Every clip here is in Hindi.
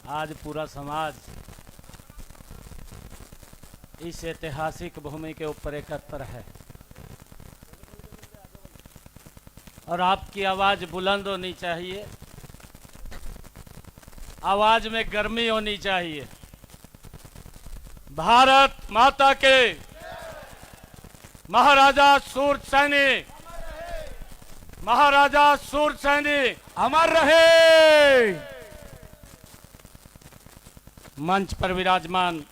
आज पूरा समाज इस ऐतिहासिक भूमि के ऊपर एकत्र है और आपकी आवाज बुलंद होनी चाहिए, आवाज में गर्मी होनी चाहिए। भारत माता के महाराजा सूर सैनिक, महाराजा सूर सैनिक अमर रहे। मंच पर विराजमान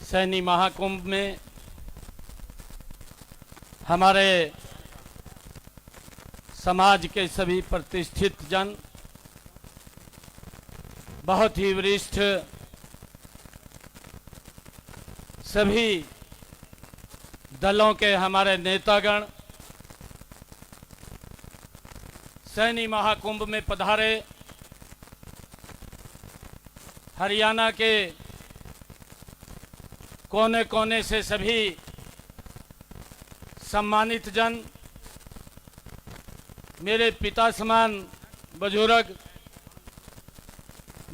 सैनी महाकुंभ में हमारे समाज के सभी प्रतिष्ठित जन, बहुत ही वरिष्ठ सभी दलों के हमारे नेतागण सैनी महाकुंभ में पधारे, हरियाणा के कोने कोने से सभी सम्मानित जन, मेरे पिता समान बुजुर्ग,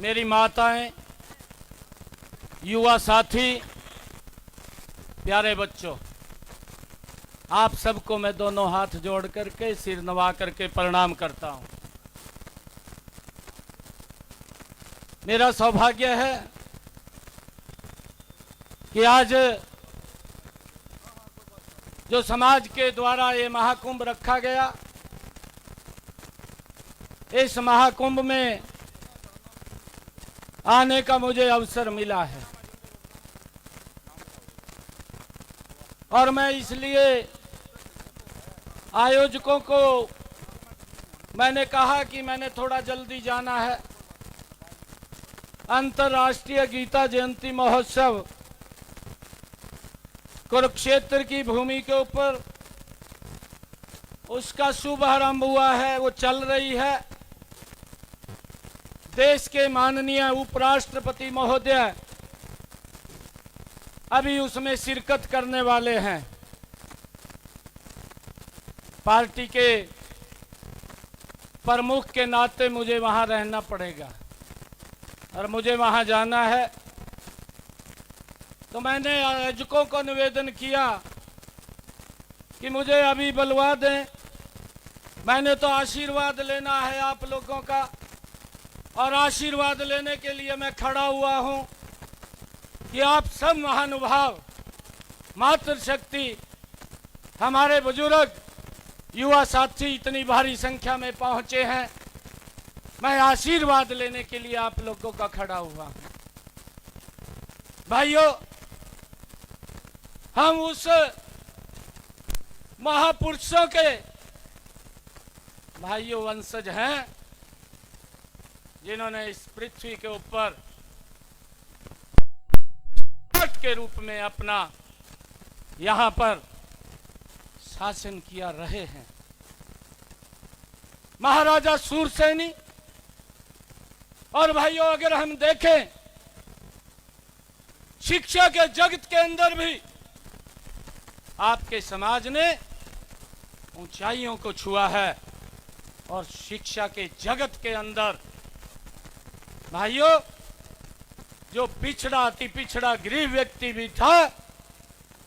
मेरी माताएं, युवा साथी, प्यारे बच्चों, आप सबको मैं दोनों हाथ जोड़ करके सिर नवा करके प्रणाम करता हूं। मेरा सौभाग्य है कि आज जो समाज के द्वारा ये महाकुंभ रखा गया, इस महाकुंभ में आने का मुझे अवसर मिला है और मैं इसलिए आयोजकों को मैंने कहा कि मैंने थोड़ा जल्दी जाना है। अंतर्राष्ट्रीय गीता जयंती महोत्सव कुरुक्षेत्र की भूमि के ऊपर उसका शुभारंभ हुआ है, वो चल रही है। देश के माननीय उपराष्ट्रपति महोदय अभी उसमें शिरकत करने वाले हैं। पार्टी के प्रमुख के नाते मुझे वहां रहना पड़ेगा और मुझे वहां जाना है, तो मैंने आयोजकों को निवेदन किया कि मुझे अभी बुलवा दें। मैंने तो आशीर्वाद लेना है आप लोगों का और आशीर्वाद लेने के लिए मैं खड़ा हुआ हूं कि आप सब महानुभाव, मातृशक्ति, हमारे बुजुर्ग, युवा साथी इतनी भारी संख्या में पहुंचे हैं। मैं आशीर्वाद लेने के लिए आप लोगों का खड़ा हुआ हूं। भाइयों, हम उस महापुरुषों के भाइयों वंशज हैं जिन्होंने इस पृथ्वी के ऊपर के रूप में अपना यहां पर शासन किया रहे हैं। महाराजा सूरसैनी। और भाइयों, अगर हम देखें शिक्षा के जगत के अंदर भी आपके समाज ने ऊंचाइयों को छुआ है और शिक्षा के जगत के अंदर भाइयों, जो पिछड़ा अति पिछड़ा गरीब व्यक्ति भी था,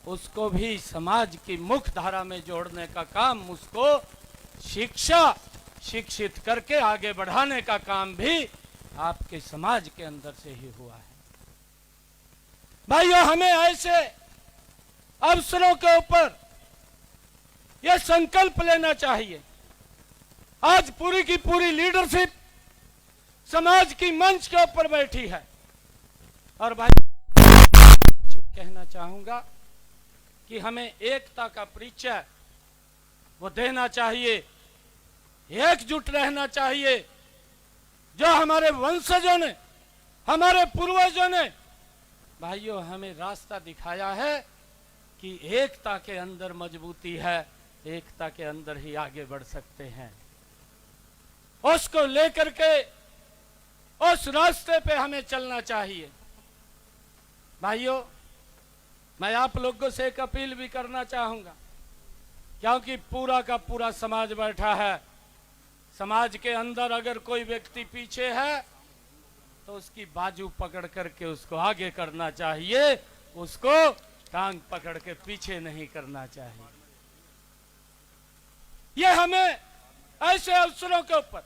उसको भी समाज की मुख्य धारा में जोड़ने का काम, उसको शिक्षित करके आगे बढ़ाने का काम भी आपके समाज के अंदर से ही हुआ है। भाइयों, हमें ऐसे अवसरों के ऊपर यह संकल्प लेना चाहिए। आज पूरी की पूरी लीडरशिप समाज की मंच के ऊपर बैठी है और भाई कहना चाहूंगा कि हमें एकता का परिचय वो देना चाहिए, एकजुट रहना चाहिए। जो हमारे वंशजों ने, हमारे पूर्वजों ने भाइयों हमें रास्ता दिखाया है कि एकता के अंदर मजबूती है, एकता के अंदर ही आगे बढ़ सकते हैं। उसको लेकर के उस रास्ते पे हमें चलना चाहिए। भाइयों, मैं आप लोगों से एक अपील भी करना चाहूंगा, क्योंकि पूरा का पूरा समाज बैठा है, समाज के अंदर अगर कोई व्यक्ति पीछे है तो उसकी बाजू पकड़ करके उसको आगे करना चाहिए, उसको टांग पकड़ के पीछे नहीं करना चाहिए। ये हमें ऐसे अवसरों के ऊपर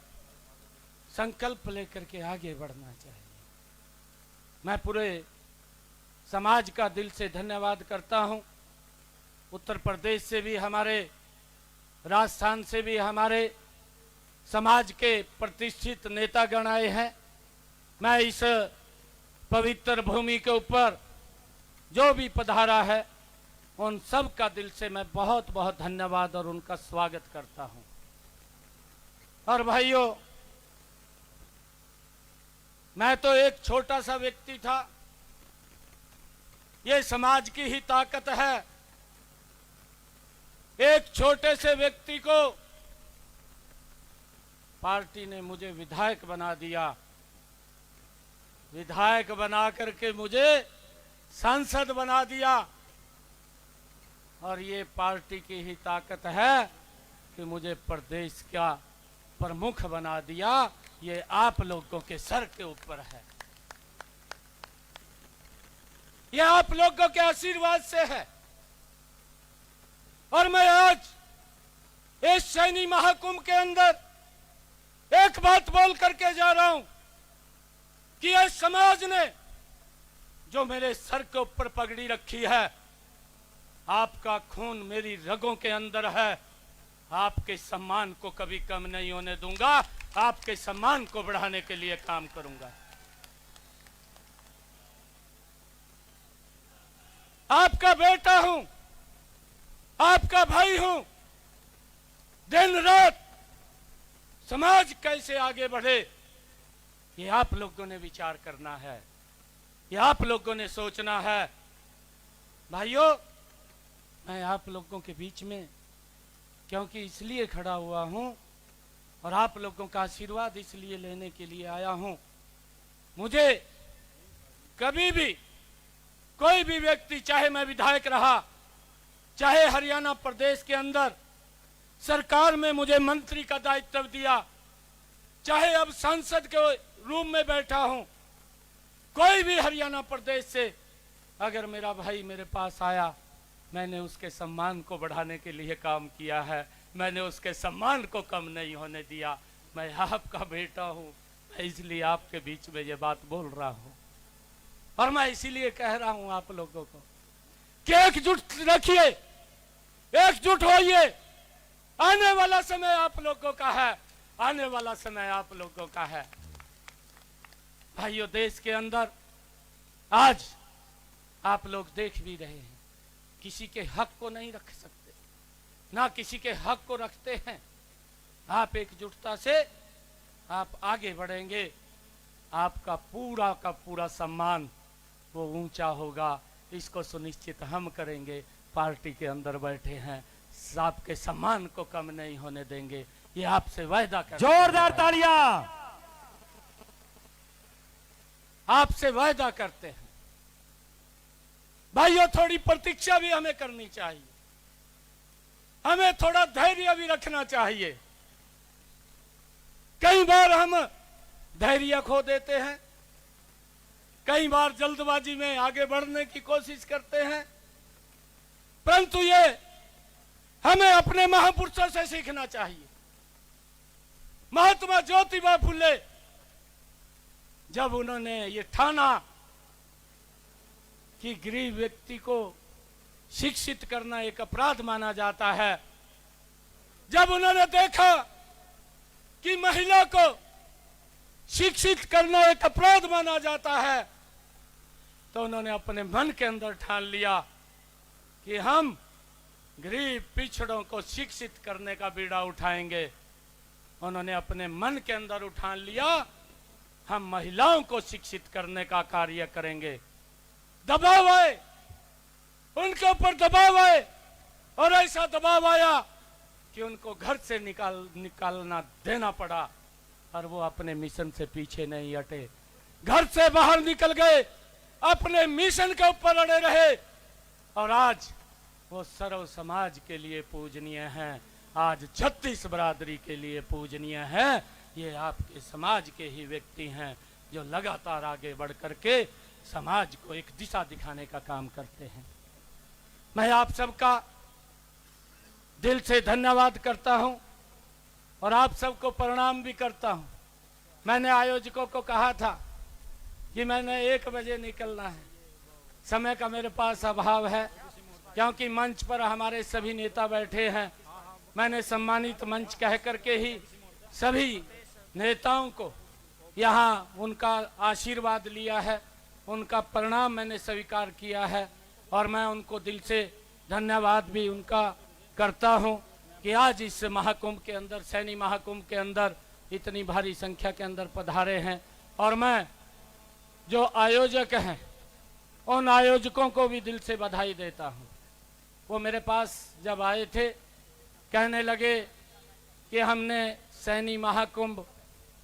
संकल्प लेकर के आगे बढ़ना चाहिए। मैं पूरे समाज का दिल से धन्यवाद करता हूं। उत्तर प्रदेश से भी हमारे, राजस्थान से भी हमारे समाज के प्रतिष्ठित नेतागण आए हैं। मैं इस पवित्र भूमि के ऊपर जो भी पधारा है उन सब का दिल से मैं बहुत बहुत धन्यवाद और उनका स्वागत करता हूं। और भाइयों, मैं तो एक छोटा सा व्यक्ति था, ये समाज की ही ताकत है। एक छोटे से व्यक्ति को पार्टी ने मुझे विधायक बना दिया, विधायक बना करके मुझे सांसद बना दिया। और ये पार्टी की ही ताकत है कि मुझे प्रदेश का प्रमुख बना दिया। ये आप लोगों के सर के ऊपर है, ये आप लोगों के आशीर्वाद से है। और मैं आज इस सैनी महाकुंभ के अंदर एक बात बोल करके जा रहा हूं कि ये समाज ने जो मेरे सर के ऊपर पगड़ी रखी है, आपका खून मेरी रगों के अंदर है। आपके सम्मान को कभी कम नहीं होने दूंगा, आपके सम्मान को बढ़ाने के लिए काम करूंगा। आपका बेटा हूं, आपका भाई हूं। दिन रात समाज कैसे आगे बढ़े, ये आप लोगों ने विचार करना है, ये आप लोगों ने सोचना है। भाइयों, मैं आप लोगों के बीच में क्योंकि इसलिए खड़ा हुआ हूं और आप लोगों का आशीर्वाद इसलिए लेने के लिए आया हूं। मुझे कभी भी कोई भी व्यक्ति, चाहे मैं विधायक रहा, चाहे हरियाणा प्रदेश के अंदर सरकार में मुझे मंत्री का दायित्व दिया, चाहे अब सांसद के रूम में बैठा हूं, कोई भी हरियाणा प्रदेश से अगर मेरा भाई मेरे पास आया, मैंने उसके सम्मान को बढ़ाने के लिए काम किया है। मैंने उसके सम्मान को कम नहीं होने दिया। मैं आपका बेटा हूं, मैं इसलिए आपके बीच में ये बात बोल रहा हूं। और मैं इसीलिए कह रहा हूं आप लोगों को कि एकजुट रखिए, एकजुट होइए। आने वाला समय आप लोगों का है, आने वाला समय आप लोगों का है। भाइयों, देश के अंदर आज आप लोग देख भी रहे हैं, किसी के हक को नहीं रख सकते, ना किसी के हक को रखते हैं। आप एकजुटता से आप आगे बढ़ेंगे, आपका पूरा का पूरा सम्मान वो ऊंचा होगा। इसको सुनिश्चित हम करेंगे। पार्टी के अंदर बैठे हैं, आपके सम्मान को कम नहीं होने देंगे, ये आपसे वायदा करते हैं। जोरदार तालियां। आपसे वायदा करते हैं। भाइयों, थोड़ी प्रतीक्षा भी हमें करनी चाहिए, हमें थोड़ा धैर्य भी रखना चाहिए। कई बार हम धैर्य खो देते हैं, कई बार जल्दबाजी में आगे बढ़ने की कोशिश करते हैं, परंतु ये हमें अपने महापुरुषों से सीखना चाहिए। महात्मा ज्योतिबा फुले, जब उन्होंने ये ठाना कि गरीब व्यक्ति को शिक्षित करना एक अपराध माना जाता है, जब उन्होंने देखा कि महिला को शिक्षित करना एक अपराध माना जाता है, तो उन्होंने अपने मन के अंदर ठान लिया कि हम गरीब पिछड़ों को शिक्षित करने का बीड़ा उठाएंगे। उन्होंने अपने मन के अंदर उठान लिया, हम महिलाओं को शिक्षित करने का कार्य करेंगे। दबाव आए, उनके ऊपर दबाव आए, और ऐसा दबाव आया कि उनको घर से निकालना देना पड़ा, और वो अपने मिशन से पीछे नहीं हटे, घर से बाहर निकल गए, अपने मिशन के ऊपर अड़े रहे, और आज वो सर्व समाज के लिए पूजनीय हैं। आज 36 बरादरी के लिए पूजनीय है। ये आपके समाज के ही व्यक्ति हैं जो लगातार आगे बढ़ करके समाज को एक दिशा दिखाने का काम करते हैं। मैं आप सबका दिल से धन्यवाद करता हूं और आप सबको प्रणाम भी करता हूं। मैंने आयोजकों को कहा था कि मैंने 1 बजे निकलना है, समय का मेरे पास अभाव है क्योंकि मंच पर हमारे सभी नेता बैठे हैं। मैंने सम्मानित मंच कह करके ही सभी नेताओं को यहाँ उनका आशीर्वाद लिया है, उनका प्रणाम मैंने स्वीकार किया है और मैं उनको दिल से धन्यवाद भी उनका करता हूं कि आज इस महाकुंभ के अंदर, सैनी महाकुंभ के अंदर इतनी भारी संख्या के अंदर पधारे हैं। और मैं जो आयोजक हैं उन आयोजकों को भी दिल से बधाई देता हूं। वो मेरे पास जब आए थे कहने लगे कि हमने सैनी महाकुंभ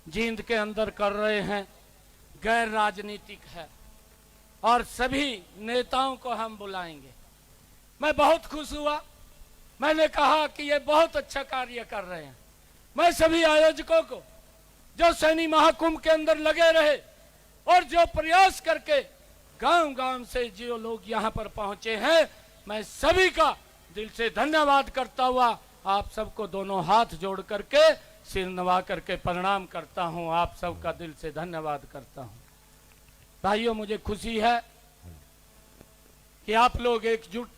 जींद के अंदर कर रहे हैं, गैर राजनीतिक है और सभी नेताओं को हम बुलाएंगे। मैं बहुत खुश हुआ। मैंने कहा कि ये बहुत अच्छा कार्य कर रहे हैं। मैं सभी आयोजकों को जो सैनी महाकुंभ के अंदर लगे रहे और जो प्रयास करके गांव-गांव से जो लोग यहाँ पर पहुंचे हैं, मैं सभी का दिल से धन्यवाद करता हुआ आप सबको दोनों हाथ जोड़ करके सिर नवा करके प्रणाम करता हूं। आप सबका दिल से धन्यवाद करता हूं। भाइयों, मुझे खुशी है कि आप लोग एकजुट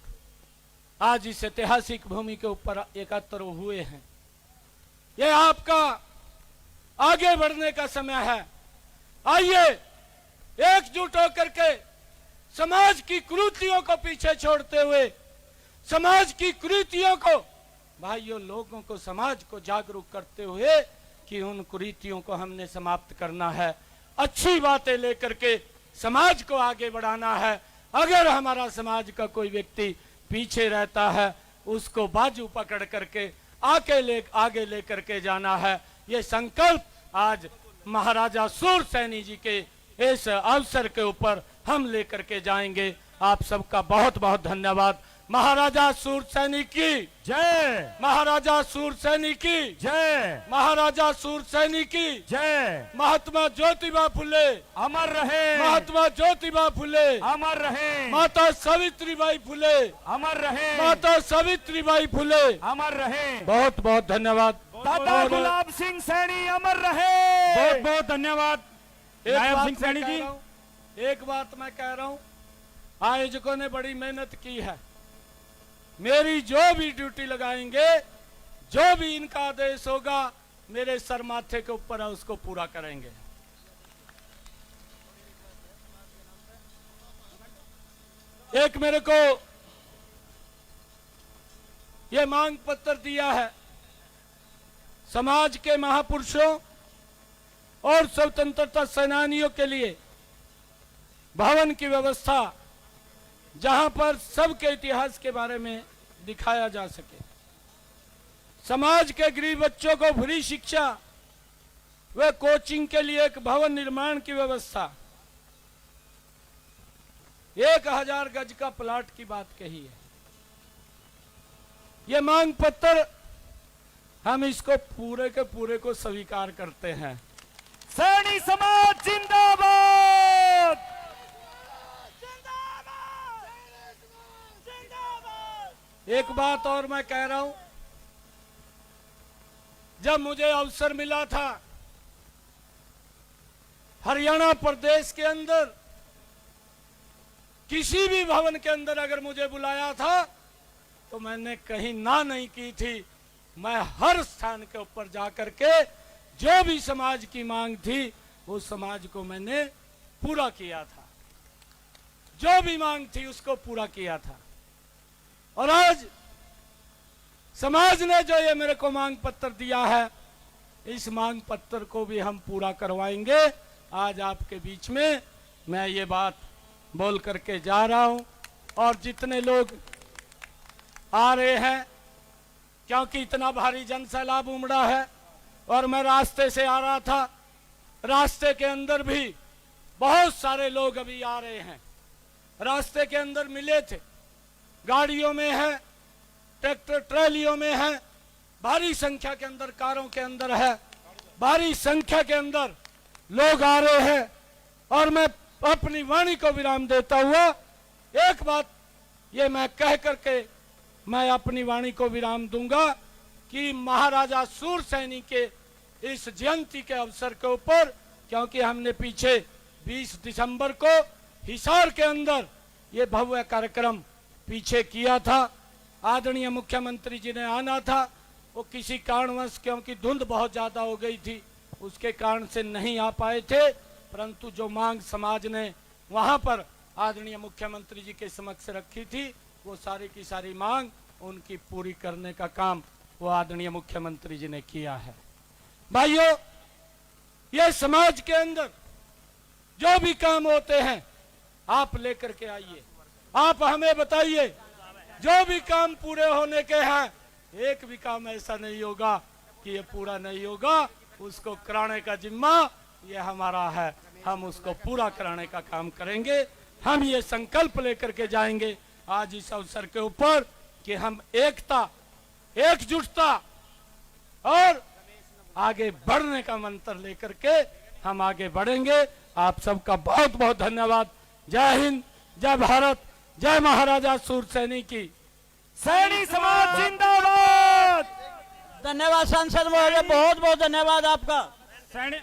आज इस ऐतिहासिक भूमि के ऊपर एकत्र हुए हैं। ये आपका आगे बढ़ने का समय है। आइए एकजुट होकर के समाज की कुरीतियों को पीछे छोड़ते हुए, समाज की कुरीतियों को, भाइयों लोगों को, समाज को जागरूक करते हुए कि उन कुरीतियों को हमने समाप्त करना है, अच्छी बातें लेकर के समाज को आगे बढ़ाना है। अगर हमारा समाज का कोई व्यक्ति पीछे रहता है उसको बाजू पकड़ करके आगे लेकर के जाना है। ये संकल्प आज महाराजा सूरसैनी जी के इस अवसर के ऊपर हम लेकर के जाएंगे। आप सबका बहुत बहुत धन्यवाद। महाराजा सूरसैनी की जय, महाराजा सूरसैनी की जय, महाराजा सूरसैनी की जय। महात्मा ज्योतिबा फुले अमर रहे, महात्मा ज्योतिबा फुले अमर रहे, माता सावित्रीबाई फुले अमर रहे, माता सावित्रीबाई फुले। अमर रहे। बहुत बहुत धन्यवाद। दादा गुलाब सिंह सैनी अमर रहे। बहुत बहुत धन्यवाद नायब सिंह सैनी जी। एक बात मैं कह रहा हूं, आयोजकों ने बड़ी मेहनत की है। मेरी जो भी ड्यूटी लगाएंगे, जो भी इनका आदेश होगा, मेरे सर माथे के ऊपर है, उसको पूरा करेंगे। एक मेरे को ये मांग पत्र दिया है समाज के महापुरुषों और स्वतंत्रता सेनानियों के लिए भवन की व्यवस्था, जहां पर सबके इतिहास के बारे में दिखाया जा सके। समाज के गरीब बच्चों को फ्री शिक्षा व कोचिंग के लिए एक भवन निर्माण की व्यवस्था। 1000 गज का प्लाट की बात कही है। ये मांग पत्र हम इसको पूरे के पूरे को स्वीकार करते हैं। सैनी समाज जिंदाबाद। एक बात और मैं कह रहा हूं, जब मुझे अवसर मिला था हरियाणा प्रदेश के अंदर किसी भी भवन के अंदर अगर मुझे बुलाया था तो मैंने कहीं ना नहीं की थी। मैं हर स्थान के ऊपर जाकर के जो भी समाज की मांग थी उस समाज को मैंने पूरा किया था। जो भी मांग थी उसको पूरा किया था। और आज समाज ने जो ये मेरे को मांग पत्र दिया है, इस मांग पत्र को भी हम पूरा करवाएंगे। आज आपके बीच में मैं ये बात बोल करके जा रहा हूं। और जितने लोग आ रहे हैं, क्योंकि इतना भारी जन सैलाब उमड़ा है और मैं रास्ते से आ रहा था, रास्ते के अंदर भी बहुत सारे लोग अभी आ रहे हैं। रास्ते के अंदर मिले थे, गाड़ियों में है, ट्रैक्टर ट्रैलियों में है, भारी संख्या के अंदर कारों के अंदर है, भारी संख्या के अंदर लोग आ रहे हैं। और मैं अपनी वाणी को विराम देता हुआ एक बात ये मैं कह करके मैं अपनी वाणी को विराम दूंगा कि महाराजा सूरसैनी के इस जयंती के अवसर के ऊपर, क्योंकि हमने पीछे 20 दिसंबर को हिसार के अंदर ये भव्य कार्यक्रम पीछे किया था, आदरणीय मुख्यमंत्री जी ने आना था, वो किसी कारणवश क्योंकि धुंध बहुत ज्यादा हो गई थी उसके कारण से नहीं आ पाए थे, परंतु जो मांग समाज ने वहां पर आदरणीय मुख्यमंत्री जी के समक्ष रखी थी वो सारी की सारी मांग उनकी पूरी करने का काम वो आदरणीय मुख्यमंत्री जी ने किया है। भाइयों, ये समाज के अंदर जो भी काम होते हैं आप लेकर के आइए, आप हमें बताइए, जो भी काम पूरे होने के हैं, एक भी काम ऐसा नहीं होगा कि ये पूरा नहीं होगा, उसको कराने का जिम्मा ये हमारा है, हम उसको पूरा कराने का काम करेंगे। हम ये संकल्प लेकर के जाएंगे आज इस अवसर के ऊपर कि हम एकता, एकजुटता और आगे बढ़ने का मंत्र लेकर के हम आगे बढ़ेंगे। आप सबका बहुत बहुत धन्यवाद। जय हिंद, जय भारत, जय महाराजा सूरसैनी की। सैनी समाज जिंदाबाद। धन्यवाद सांसद महोदय, बहुत बहुत धन्यवाद आपका। सैनी